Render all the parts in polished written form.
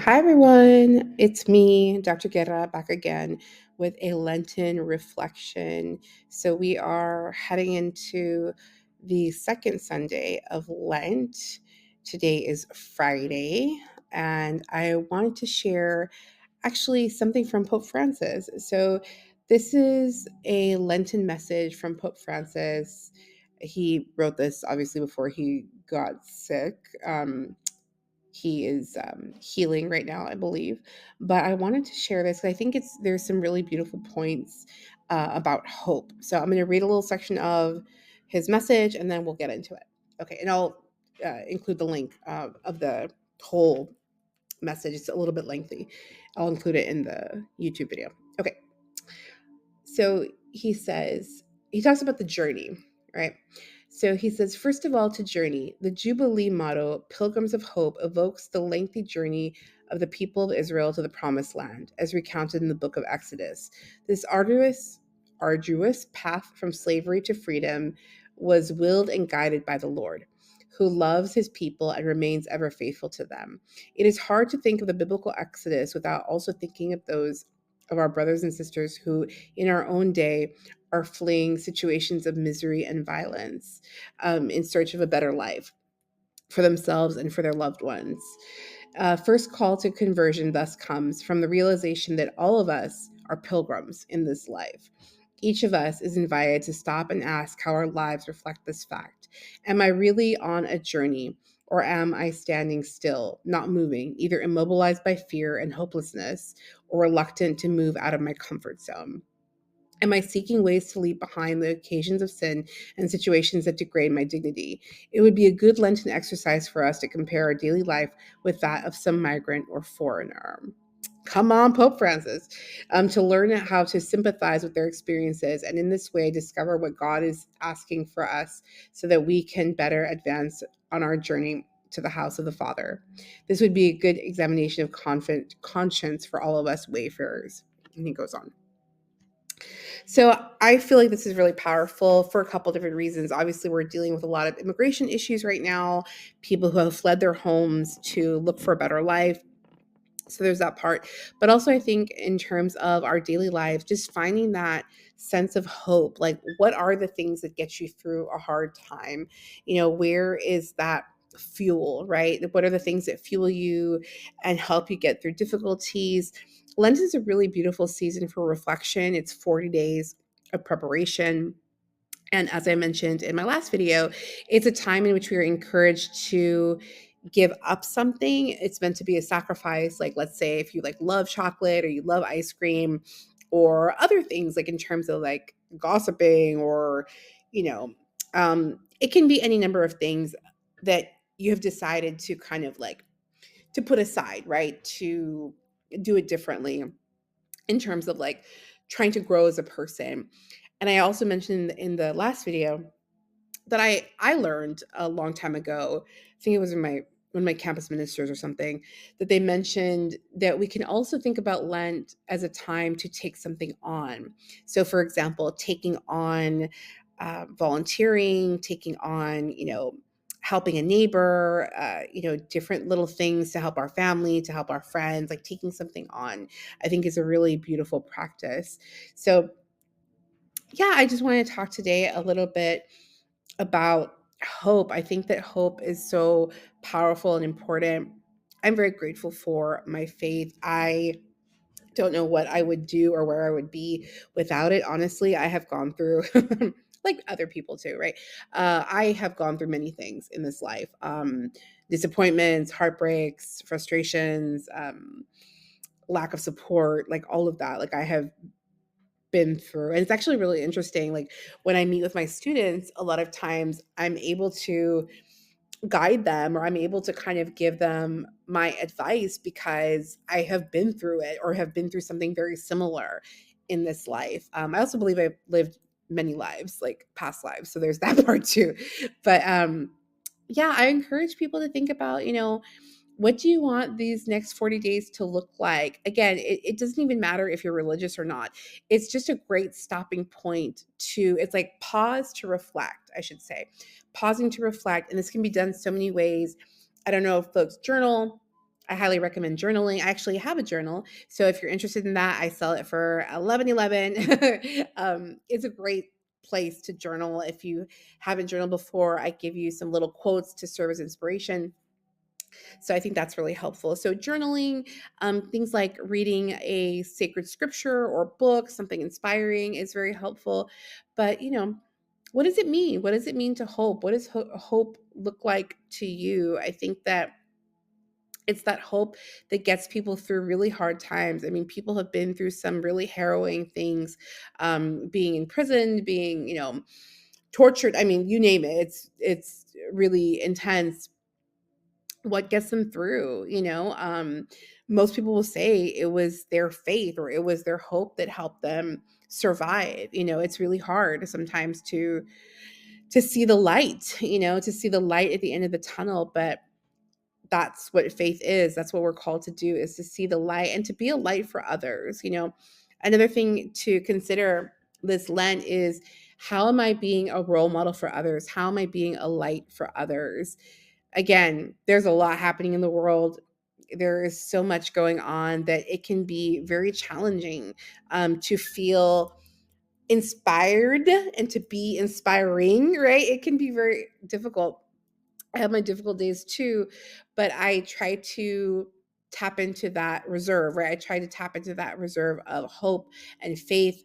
Hi, everyone. It's me, Dr. Guerra, back again with a Lenten reflection. So, we are heading into the second Sunday of Lent. Today is Friday, and I wanted to share actually something from Pope Francis. So, this is a Lenten message from Pope Francis. He wrote this obviously before he got sick. He is healing right now, I believe. But I wanted to share this 'cause I think there's some really beautiful points about hope. So I'm going to read a little section of his message, and then we'll get into it. Okay, and I'll include the link of the whole message. It's a little bit lengthy. I'll include it in the YouTube video. Okay, so he talks about the journey, right? So he says, first of all, to journey, the Jubilee motto, Pilgrims of Hope, evokes the lengthy journey of the people of Israel to the promised land, as recounted in the book of Exodus. This arduous path from slavery to freedom was willed and guided by the Lord, who loves his people and remains ever faithful to them. It is hard to think of the biblical Exodus without also thinking of those of our brothers and sisters who, in our own day, are fleeing situations of misery and violence in search of a better life for themselves and for their loved ones. First call to conversion thus comes from the realization that all of us are pilgrims in this life. Each of us is invited to stop and ask how our lives reflect this fact. Am I really on a journey, or am I standing still, not moving, either immobilized by fear and hopelessness or reluctant to move out of my comfort zone? Am I seeking ways to leave behind the occasions of sin and situations that degrade my dignity? It would be a good Lenten exercise for us to compare our daily life with that of some migrant or foreigner. Come on, Pope Francis, to learn how to sympathize with their experiences and in this way discover what God is asking for us so that we can better advance on our journey to the house of the Father. This would be a good examination of conscience for all of us wayfarers. And he goes on. So I feel like this is really powerful for a couple different reasons. Obviously, we're dealing with a lot of immigration issues right now, people who have fled their homes to look for a better life. So there's that part. But also, I think in terms of our daily lives, just finding that sense of hope, like what are the things that get you through a hard time? Where is that fuel, right? What are the things that fuel you and help you get through difficulties? Lent is a really beautiful season for reflection. It's 40 days of preparation. And as I mentioned in my last video, it's a time in which we are encouraged to give up something. It's meant to be a sacrifice. Like, let's say if you like love chocolate or you love ice cream or other things, like in terms of like gossiping or, you know, it can be any number of things that you have decided to kind of like to put aside, right? To do it differently in terms of like trying to grow as a person. And I also mentioned in the last video that I learned a long time ago. I think it was in my one of my campus ministers or something, that they mentioned that we can also think about Lent as a time to take something on. So, for example, taking on volunteering, taking on, helping a neighbor, different little things to help our family, to help our friends, like taking something on, I think is a really beautiful practice. So, yeah, I just want to talk today a little bit about hope. I think that hope is so powerful and important. I'm very grateful for my faith. I don't know what I would do or where I would be without it. Honestly, I have gone through, like other people too, right? I have gone through many things in this life, disappointments, heartbreaks, frustrations, lack of support, like all of that. Like I have been through. And it's actually really interesting. Like when I meet with my students, a lot of times I'm able to guide them or I'm able to kind of give them my advice because I have been through it or have been through something very similar in this life. I also believe I've lived many lives, like past lives. So there's that part too. But yeah, I encourage people to think about, what do you want these next 40 days to look like? Again, it doesn't even matter if you're religious or not. It's just a great stopping point it's like pause to reflect, I should say. Pausing to reflect. And this can be done so many ways. I don't know if folks journal. I highly recommend journaling. I actually have a journal. So if you're interested in that, I sell it for 11.11. It's a great place to journal. If you haven't journaled before, I give you some little quotes to serve as inspiration. So I think that's really helpful. So journaling, things like reading a sacred scripture or book, something inspiring is very helpful. But, what does it mean? What does it mean to hope? What does hope look like to you? I think that it's that hope that gets people through really hard times. I mean, people have been through some really harrowing things, being in prison, being, tortured. I mean, you name it. It's really intense. What gets them through, most people will say it was their faith or it was their hope that helped them survive. It's really hard sometimes to see the light, to see the light at the end of the tunnel, but that's what faith is. That's what we're called to do, is to see the light and to be a light for others. Another thing to consider this Lent is, how am I being a role model for others? How am I being a light for others? Again, there's a lot happening in the world. There is so much going on that it can be very challenging, to feel inspired and to be inspiring, right? It can be very difficult. I have my difficult days too, but I try to tap into that reserve, right? I try to tap into that reserve of hope and faith,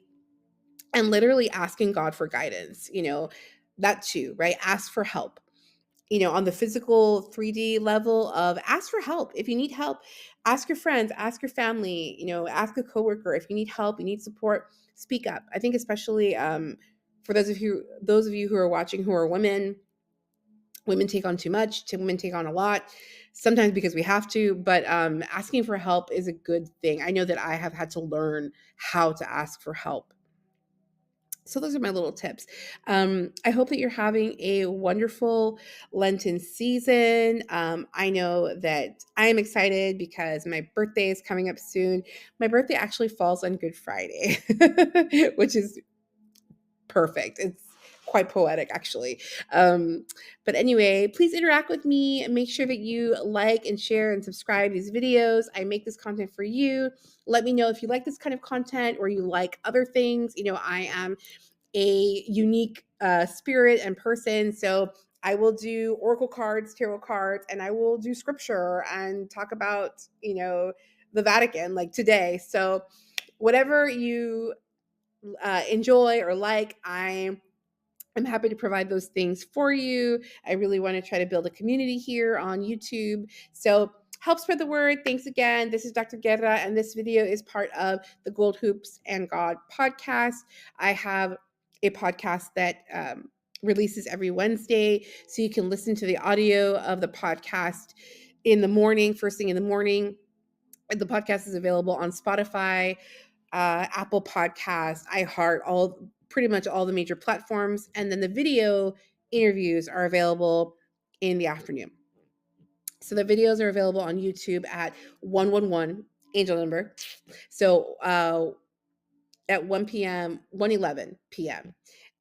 and literally asking God for guidance, that too, right? Ask for help, on the physical 3D level of ask for help. If you need help, ask your friends, ask your family, ask a coworker. If you need help, you need support, speak up. I think especially, for those of you who are watching who are women. Women take on too much, women take on a lot, sometimes because we have to, but asking for help is a good thing. I know that I have had to learn how to ask for help. So those are my little tips. I hope that you're having a wonderful Lenten season. I know that I'm excited because my birthday is coming up soon. My birthday actually falls on Good Friday, which is perfect. It's quite poetic, actually. But anyway, please interact with me and make sure that you like and share and subscribe these videos. I make this content for you. Let me know if you like this kind of content or you like other things. I am a unique spirit and person. So I will do oracle cards, tarot cards, and I will do scripture and talk about, the Vatican like today. So whatever you enjoy or like, I'm happy to provide those things for you. I really want to try to build a community here on YouTube. So help spread the word. Thanks again. This is Dr. Guerra, and this video is part of the Gold Hoops and God podcast. I have a podcast that releases every Wednesday, so you can listen to the audio of the podcast in the morning, first thing in the morning. The podcast is available on Spotify, Apple Podcasts, iHeart, pretty much all the major platforms. And then the video interviews are available in the afternoon. So the videos are available on YouTube at 111 angel number. So at 1 p.m., 1:11 p.m.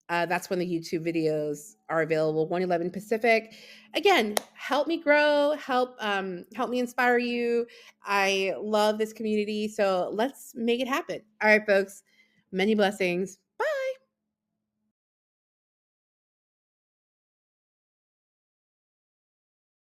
That's when the YouTube videos are available, 1:11 Pacific. Again, help me grow, help me inspire you. I love this community, so let's make it happen. All right, folks, many blessings.